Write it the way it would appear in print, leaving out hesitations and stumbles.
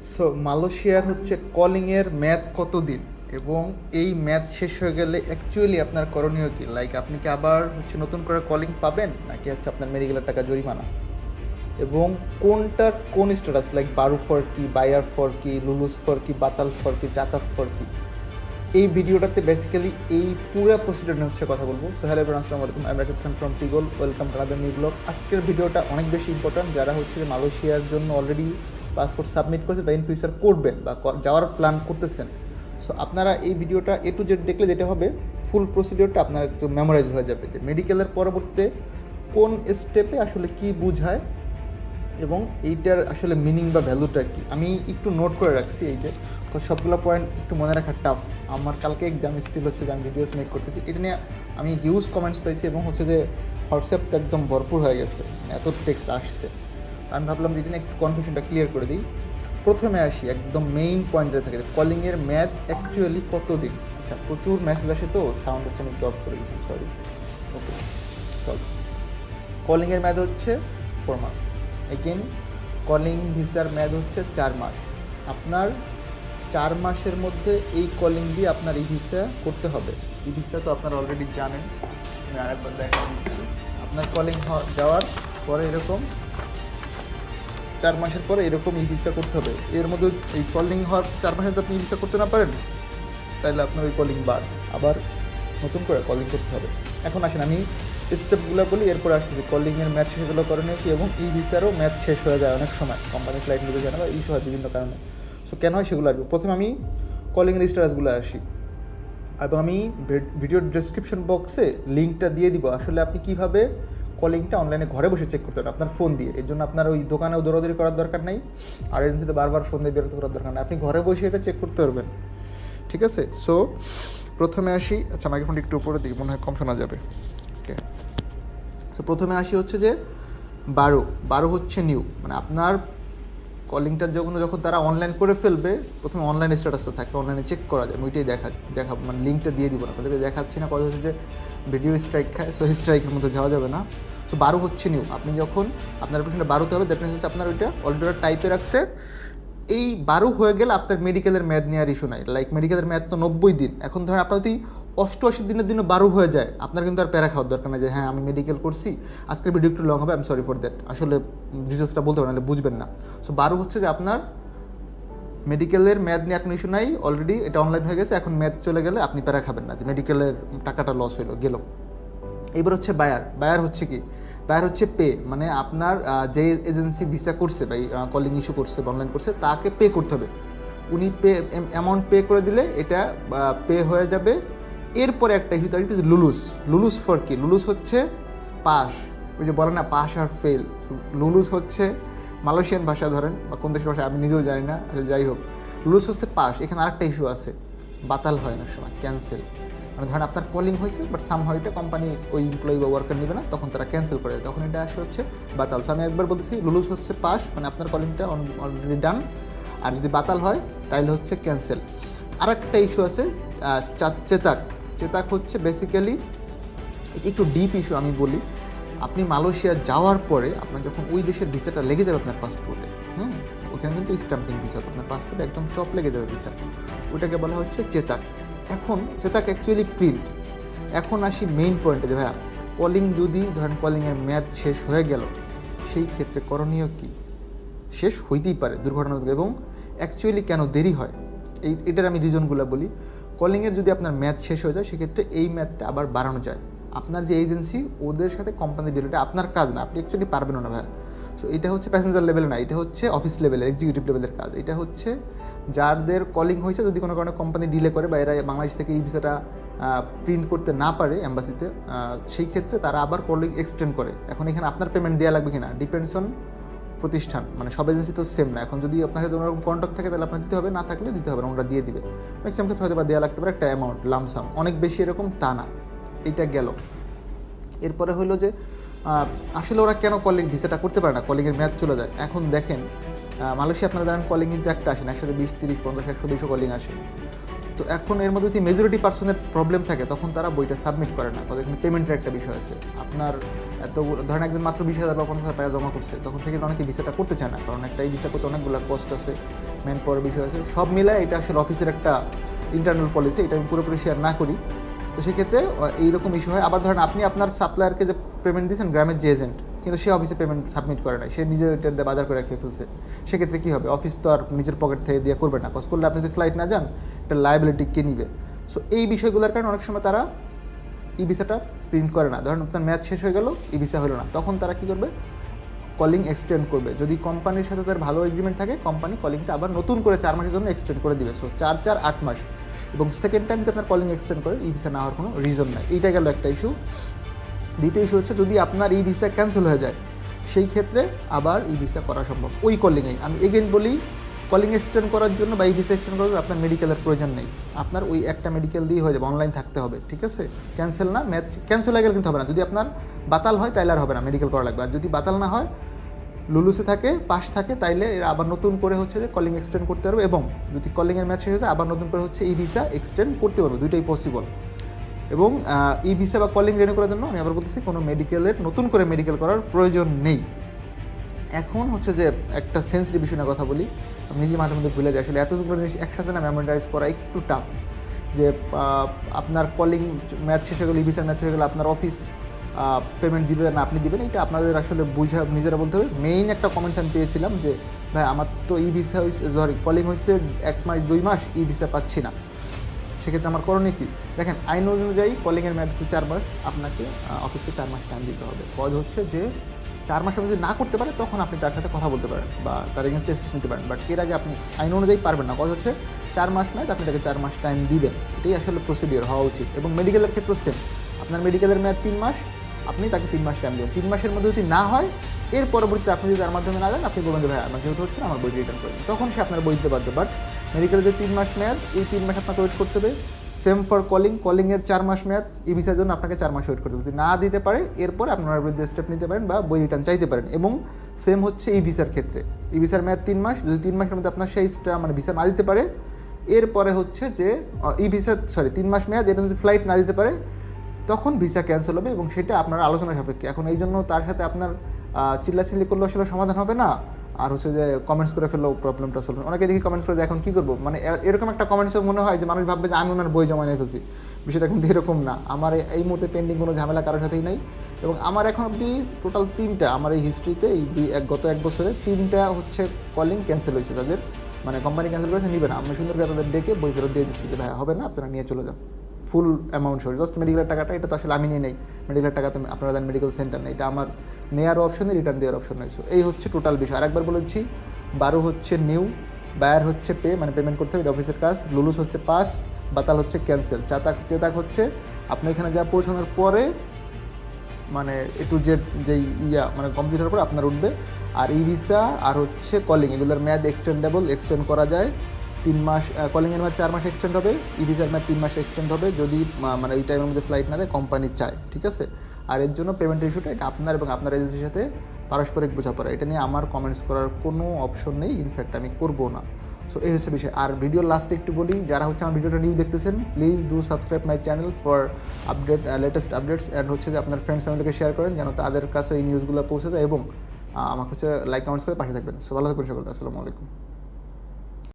So মালয়েশিয়ার হচ্ছে কলিংয়ের মেয়াদ কতদিন এবং এই মেয়াদ শেষ হয়ে গেলে অ্যাকচুয়ালি আপনার করণীয় কী? লাইক আপনি কি আবার হচ্ছে নতুন করে কলিং পাবেন নাকি হচ্ছে আপনার মেডিকেলের টাকা জরিমানা, এবং কোনটার কোন স্ট্যাটাস, লাইক বারু ফর কি, বায়ার ফর কি, লুলুস ফর কি, বাতাল ফর কি, চাতাক ফর কি? এই ভিডিওটাতে বেসিক্যালি এই পুরো প্রসিডিউর নিয়ে হচ্ছে কথা বলবো। সো হ্যালো এভরিওয়ান, আসসালামু আলাইকুম, I am Rakib Khan from টিগল। Welcome to another new blog. আজকের ভিডিওটা অনেক বেশি ইম্পর্ট্যান্ট যারা হচ্ছে যে মালয়েশিয়ার জন্য অলরেডি পাসপোর্ট সাবমিট করেছে বা ইন ফিউচার করবেন বা যাওয়ার প্ল্যান করতেছেন। সো আপনারা এই ভিডিওটা এ টু জেড দেখলে যেটা হবে, ফুল প্রসিডিওরটা আপনার একটু মেমোরাইজ হয়ে যাবে যে মেডিকেলের পরবর্তীতে কোন স্টেপে আসলে কী বুঝায় এবং এইটার আসলে মিনিং বা ভ্যালুটা কী। আমি একটু নোট করে রাখছি এই যে সবগুলো পয়েন্ট একটু মনে রাখা টাফ। আমার কালকে এক্সাম স্টিল হচ্ছে যে আমি ভিডিওস মেক করতেছি, এটা নিয়ে আমি হিউজ কমেন্টস পেয়েছি এবং হচ্ছে যে হোয়াটসঅ্যাপটা একদম ভরপুর হয়ে গেছে, এত টেক্সট আসছে। আমি ভাবলাম যে এটা নিয়ে একটু কনফিউশনটা ক্লিয়ার করে দিই। প্রথমে আসি একদম মেইন পয়েন্টে থাকে, কলিংয়ের মেয়াদ অ্যাকচুয়ালি কতদিন। আচ্ছা, প্রচুর মেসেজ আসে তো সাউন্ড হচ্ছে আমি একটু অফ করে দিচ্ছি, সরি। ওকে, চল। কলিংয়ের মেয়াদ হচ্ছে 4 মান্থ। এগেন কলিং ভিসার মেয়াদ হচ্ছে 4 মাস। আপনার 4 মাসের মধ্যে এই কলিং দিয়ে আপনার ই ভিসা করতে হবে। ই ভিসা তো আপনারা অলরেডি জানেন, আমি আরেকবার দেখা দিচ্ছি। আপনার কলিং যাওয়ার পরে এরকম 4 মাসের পরে এরকম ই ভিসা করতে হবে। এর মধ্যে এই কলিং হওয়ার 4 মাসে যদি আপনি ই ভিসা করতে না পারেন, তাহলে আপনার ওই কলিং বাদ, আবার নতুন করে কলিং করতে হবে। এখন আসেন আমি স্টেপগুলো বলি, এরপরে আসতেছি কলিংয়ের ম্যাচ শেষগুলো করণীয় কী, এবং ই ভিসারও ম্যাচ শেষ হয়ে যায় অনেক সময়, কোম্পানি ফ্লাইট নিতে যায় না বা ইস্যু হয় বিভিন্ন কারণে। সো কেন হয় সেগুলো আসবে। প্রথমে আমি কলিংয়ের স্ট্যাটাসগুলো আসি এবং আমি ভিডিওর ডিসক্রিপশন বক্সে লিঙ্কটা দিয়ে দিব। আসলে আপনি কীভাবে কলিংটা অনলাইনে ঘরে বসে চেক করতে পারেন আপনার ফোন দিয়ে। এর জন্য আপনার ওই দোকানেও দৌড়াদৌড়ি করার দরকার নেই, আর এজেন্সিতে বারবার ফোন দিয়ে বেরোতে করার দরকার নেই, আপনি ঘরে বসে এটা চেক করতে পারবেন। ঠিক আছে, সো প্রথমে আসি। আচ্ছা, মাইক্রোফোনটা একটু উপরে দিই, মনে হয় কম শোনা যাবে। ওকে, সো প্রথমে আসি হচ্ছে যে 12 হচ্ছে নিউ, মানে আপনার কলিংটা যখন তারা অনলাইন করে ফেলবে, প্রথমে অনলাইন স্ট্যাটাসটা থাকে, অনলাইনে চেক করা যায়। ওইটাই দেখাবো, মানে লিঙ্কটা দিয়ে দিব না, তাদেরকে দেখাচ্ছি না। কথা হচ্ছে যে ভিডিও স্ট্রাইক খায়, সো স্ট্রাইকের মধ্যে যাওয়া যাবে না। সো 12 হচ্ছে নিউ। আপনি যখন আপনার অ্যাপ্লিকেশনটা 12তে হবে, দ্যাট মিনস হচ্ছে আপনার ওইটা অলরেডি টাইপে রাখছে। এই 12 হয়ে গেলে আপনার মেডিকেলের মেয়াদ নেওয়ার ইস্যু নাই। লাইক মেডিকেলের মেয়াদ তো 90 দিন, এখন ধরেন আপনার যদি 88 দিনের দিনও 12 হয়ে যায়, আপনার কিন্তু আর প্যারা খাওয়ার দরকার নেই যে হ্যাঁ আমি মেডিকেল করছি। আজকের ভিডিও একটু লং হবে, I am sorry for that. আসলে ডিটেলসটা বলতে পারেন, বুঝবেন না। সো 12 হচ্ছে যে আপনার মেডিকেলের মেয়াদ নিয়ে এখন ইস্যু নাই, অলরেডি এটা অনলাইন হয়ে গেছে। এখন মেয়াদ চলে গেলে আপনি প্যারা খাবেন না যে মেডিকেলের টাকাটা লস হইলো গেল। এবার হচ্ছে বায়ার হচ্ছে কি, বায়ার হচ্ছে পে, মানে আপনার যে এজেন্সি ভিসা করছে বা কলিং ইস্যু করছে বা অনলাইন করছে তাকে পে করতে হবে। উনি অ্যামাউন্ট পে করে দিলে এটা পে হয়ে যাবে। এরপরে একটা ইস্যু থাকবে লুলুস ফর কি, লুলুস হচ্ছে পাস। ওই যে বলে না পাস আর ফেল, লুলুস হচ্ছে মালয়েশিয়ান ভাষা ধরেন বা কোন দেশের ভাষা আমি নিজেও জানি না, যাই হোক লুলুস হচ্ছে পাস। এখানে আরেকটা ইস্যু আছে, বাতাল হয় না সময়, ক্যান্সেল। মানে ধরেন আপনার কলিং হয়েছে বাট সামহাউ এটা কোম্পানি ওই এমপ্লয়ি বা ওয়ার্কার নেবে না, তখন তারা ক্যান্সেল করে দেয়, তখন এটা আসে হচ্ছে বাতাল। সো আমি একবার বলতেছি, লুলুস হচ্ছে পাস, মানে আপনার কলিংটা অলরেডি ডান, আর যদি বাতাল হয় তাহলে হচ্ছে ক্যান্সেল। আর একটা ইস্যু আছে চেতাক হচ্ছে বেসিক্যালি একটু ডিপ ইস্যু। আমি বলি, আপনি মালয়েশিয়া যাওয়ার পরে আপনার যখন ওই দেশের ভিসাটা লেগে যাবে আপনার পাসপোর্টে, হ্যাঁ ওখানে কিন্তু স্ট্যাম্পিং ভিসা, আপনার পাসপোর্টে একদম চপ লেগে যাবে ভিসা, ওইটাকে বলা হচ্ছে চেতাক। এখন চেতাক অ্যাকচুয়ালি প্রিন্ট। এখন আসি মেইন পয়েন্টে যে ভাইয়া কলিং যদি ধরেন কলিংয়ের মেয়াদ শেষ হয়ে গেল, সেই ক্ষেত্রে করণীয় কী। শেষ হইতেই পারে দুর্ঘটনা, এবং অ্যাকচুয়ালি কেন দেরি হয় এটার আমি রিজনগুলো বলি। কলিংয়ের যদি আপনার মেয়াদ শেষ হয়ে যায়, সেক্ষেত্রে এই মেয়াদটা আবার বাড়ানো যায়। আপনার যে এজেন্সি ওদের সাথে কোম্পানি ডিল, এটা আপনার কাজ না, আপনি অ্যাকচুয়ালি পারবেন না ভাইয়া। সো এটা হচ্ছে প্যাসেঞ্জার লেভেলে না, এটা হচ্ছে অফিস লেভেলের এক্সিকিউটিভ লেভেলের কাজ। এটা হচ্ছে যাদের কলিং হয়েছে, যদি কোনো কারণে কোম্পানি ডিলে করে বা এরা বাংলাদেশ থেকে এই ভিসাটা প্রিন্ট করতে না পারে অ্যাম্বাসিতে, সেই ক্ষেত্রে তারা আবার কলিং এক্সটেন্ড করে। এখন এখানে আপনার পেমেন্ট দেওয়া লাগবে কিনা ডিপেন্ডস অন প্রতিষ্ঠান, মানে সব এজেন্সি তো সেম না। এখন যদি আপনার সাথে ওরকম কন্ট্যাক্ট থাকে তাহলে আপনার দিতে হবে, না থাকলে দিতে হবে না, ওরা দিয়ে দিবে। ম্যাক্সিমাম ক্ষেত্রে হয়তো বা দেওয়া লাগতে পারে একটা অ্যামাউন্ট লামসাম, অনেক বেশি এরকম তা না। এইটা গেল। এরপরে হলো যে আসলে ওরা কেন কলিং ভিসাটা করতে পারে না, কলিংয়ের মেয়াদ চলে যায়। এখন দেখেন মালয়েশিয়া আপনারা জানেন কলিং কিন্তু একটা আসে না, একসাথে 20, 30, 50, 100, 200 কলিং আসে। তো এখন এর মধ্যে যদি মেজরিটি পার্সনের প্রবলেম থাকে, তখন তারা বইটা সাবমিট করে না, কারণ এখানে পেমেন্টের একটা বিষয় আছে। আপনার এত ধরেন একজন মাত্র 20,000 বা 50,000 টাকা জমা করছে, তখন সেক্ষেত্রে অনেকে ভিসাটা করতে চায় না, কারণ একটা এই ভিসা করতে অনেকগুলো কস্ট আছে, ম্যান পাওয়ার বিষয় আছে, সব মিলায় এটা আসলে অফিসের একটা ইন্টারনাল পলিসি, এটা আমি পুরোপুরি শেয়ার না করি। তো সেক্ষেত্রে এইরকম ইস্যু হয়। আবার ধরেন আপনি আপনার সাপ্লায়ারকে যে পেমেন্ট দিয়েছেন গ্রামের যে এজেন্ট, কিন্তু সে অফিসে পেমেন্ট সাবমিট করে নাই, সে নিজে ওইটার দিয়ে বাজার করে খেয়ে ফেলছে, সেক্ষেত্রে কী হবে? অফিস তো আর নিজের পকেট থেকে দিয়ে করবে না, কজ করলে আপনি যদি ফ্লাইট না যান এটা লায়াবিলিটি কে নিবে। সো এই বিষয়গুলোর কারণে অনেক সময় তারা ই ভিসাটা প্রিন্ট করে না। ধরেন আপনার ম্যাচ শেষ হয়ে গেল, ই ভিসা হলো না, তখন তারা কী করবে? কলিং এক্সটেন্ড করবে। যদি কোম্পানির সাথে তার ভালো এগ্রিমেন্ট থাকে, কোম্পানি কলিংটা আবার নতুন করে 4 মাসের জন্য এক্সটেন্ড করে দিবে। সো 4-8 মাস, এবং সেকেন্ড টাইম যদি আপনার কলিং এক্সটেন্ড করে, ই ভিসা না হওয়ার কোনো রিজন নাই। এইটা গেল একটা ইস্যু। দ্বিতীয় ইস্যু হচ্ছে যদি আপনার ই ভিসা ক্যান্সেল হয়ে যায়, সেই ক্ষেত্রে আবার ই ভিসা করা সম্ভব ওই কলিংয়েই। আমি এগেন বলি, কলিং এক্সটেন্ড করার জন্য বা ই ভিসা এক্সটেন্ড করার জন্য আপনার মেডিকেলের প্রয়োজন নেই, আপনার ওই একটা মেডিকেল দিয়ে হয়ে যাবে, অনলাইন থাকতে হবে, ঠিক আছে? ক্যান্সেল না, ম্যাচ ক্যান্সেল হয়ে গেলে কিন্তু হবে না। যদি আপনার বাতাল হয় তাইলে আর হবে না, মেডিকেল করা লাগবে। আর যদি বাতাল না হয়, লুলুসে থাকে, পাস থাকে, তাইলে এরা আবার নতুন করে হচ্ছে যে কলিং এক্সটেন্ড করতে পারবে, এবং যদি কলিংয়ের ম্যাচ শেষ হয়ে যায় আবার নতুন করে হচ্ছে ই ভিসা এক্সটেন্ড করতে পারবে, দুইটাই পসিবল। এবং ই ভিসা বা কলিং রিনিউ করার জন্য আমি আবার বলতেছি কোনো মেডিকেলের নতুন করে মেডিকেল করার প্রয়োজন নেই। এখন হচ্ছে যে একটা সেন্সিটিভ বিষয় নিয়ে কথা বলি, আমি নিজে মাঝে মধ্যে ভুলে যাই, আসলে এতগুলো জিনিস একসাথে না মেমোরাইজ করা একটু টাফ। যে আপনার কলিং ম্যাচ শেষ হয়ে গেলে, ই ভিসার ম্যাচ হয়ে গেলে আপনার অফিস পেমেন্ট দিবে না আপনি দিবেন, এটা আপনাদের আসলে বুঝা নিজেরা বলতে হবে। মেইন একটা কমেন্টস আমি পেয়েছিলাম যে ভাই আমার তো ই ভিসা হয়েছে, সরি কলিং হয়েছে 1 মাস 2 মাস, ই ভিসা পাচ্ছি না, সেক্ষেত্রে আমার করণীয় কী? দেখেন, আইন অনুযায়ী কলিংয়ের মেয়াদ হচ্ছে 4 মাস, আপনাকে অফিসকে 4 মাস টাইম দিতে হবে। কজ হচ্ছে যে 4 মাসের মধ্যে না করতে পারে তখন আপনি তার সাথে কথা বলতে পারেন বা তার এগেনস্টে স্টেপ নিতে পারেন, বাট এর আগে আপনি আইন অনুযায়ী পারবেন না। কজ হচ্ছে 4 মাস মেয়াদ, আপনি তাকে 4 মাস টাইম দিবেন, এটাই আসলে প্রসিডিওর হওয়া উচিত। এবং মেডিকেলের ক্ষেত্রেও সেম, আপনার মেডিকেলের মেয়াদ 3 মাস, আপনি তাকে 3 মাস টাইম দেবেন। 3 মাসের মধ্যে যদি না হয়, এর পরবর্তীতে আপনি যদি তার মাধ্যমে না যান, আপনি বলবেন যে ভাই আমার যেহেতু হচ্ছে না, আমার বই রিটার্ন করবেন, তখন সে আপনার বই দিতে বাধ্য। বাট মেডিকেলের যে 3 মাস মেয়াদ, এই 3 মাস আপনাকে ওয়েট করতে হবে। সেম ফর কলিংয়ের 4 মাস মেয়াদ, ই ভিসার জন্য আপনাকে 4 মাস ওয়েট করতে হবে। যদি না দিতে পারে, এরপরে আপনার বিরুদ্ধে স্টেপ নিতে পারেন বা বই রিটার্ন চাইতে পারেন। এবং সেম হচ্ছে ই ভিসার ক্ষেত্রে, ই ভিসার মেয়াদ 3 মাস, যদি 3 মাসের মধ্যে আপনার সেইটা মানে ভিসা না দিতে পারে, এরপরে হচ্ছে যে ই ভিসা 3 মাস মেয়াদ, এটা যদি ফ্লাইট না দিতে পারে, তখন ভিসা ক্যান্সেল হবে, এবং সেটা আপনার আলোচনা সাপেক্ষে। এখন এই জন্য তার সাথে আপনার চিল্লাচিল্লি করলে আসলে সমাধান হবে না, আর হচ্ছে যে কমেন্টস করে ফেললেও প্রবলেমটা সলভ। অনেকে দেখি কমেন্টস করে যে এখন কী করবো, মানে এরকম একটা কমেন্টসও মনে হয় যে মানুষ ভাববে যে আমি ওনার বই জমা নিয়ে ফেলছি। বিষয়টা কিন্তু এরকম না। আমার এই মুহূর্তে পেন্ডিং কোনো ঝামেলা কারোর সাথেই নেই, এবং আমার এখন অবধি টোটাল 3টা, আমার এই হিস্ট্রিতে এই গত 1 বছরে 3টা হচ্ছে কলিং ক্যান্সেল হয়েছে, তাদের মানে কোম্পানি ক্যান্সেল করেছে, নিবে না, আমি সুন্দর করে তাদের ডেকে বই ফেরত দিয়ে দিচ্ছি যে ভাই হবে না, আপনারা নিয়ে চলে যান ফুল অ্যামাউন্ট সহ। জাস্ট মেডিকেলের টাকাটা, এটা তো আসলে আমি নিয়ে নেই, মেডিকেলের টাকা তো আপনারা দেন মেডিকেল সেন্টার নেই, এটা আমার নেওয়ার অপশনে, রিটার্ন দেওয়ার অপশন রয়েছে। এই হচ্ছে টোটাল বিষয়। আরেকবার বলেছি, 12 হচ্ছে নিউ, বায়ার হচ্ছে পে, মানে পেমেন্ট করতে হবে, এটা অফিসের কাজ। লুলুস হচ্ছে পাস, বাতাল হচ্ছে ক্যান্সেল। চেতাক হচ্ছে আপনি এখানে যা পৌঁছানোর পরে মানে এ টু জেড যেই মানে কমপ্লিট হওয়ার পর আপনার উঠবে। আর ই ভিসা আর হচ্ছে কলিং, এগুলোর মেয়াদ এক্সটেন্ড করা যায়। 3 মাস কলিংয়ের মেয়াদ 4 মাস এক্সটেন্ড হবে, ই ভিসার মেয়াদ 3 মাস এক্সটেন্ড হবে যদি মানে এই টাইমের মধ্যে ফ্লাইট না দেয়, কোম্পানি চায়, ঠিক আছে? আর এর জন্য পেমেন্ট ইস্যুটা এটা আপনার এবং আপনার এজেন্সির সাথে পারস্পরিক বোঝাপড়া, এটা নিয়ে আমার কমেন্টস করার কোনো অপশন নেই, ইনফ্যাক্ট আমি করবো না। সো এই হচ্ছে বিষয়। আর ভিডিওর লাস্টে একটু বলি, যারা হচ্ছে আমার ভিডিওটা নিউ দেখতেছেন, please do subscribe my channel for latest updates, and হচ্ছে যে আপনার ফ্রেন্ডস ফ্যামিলিকে শেয়ার করেন যেন তাদের কাছে এই নিউজগুলো পৌঁছে যায়, এবং আমাকে হচ্ছে লাইক কমেন্টস করে পাঠিয়ে থাকবেন। সো ভালো থাকবেন সকলকে, আসসালামু আলাইকুম।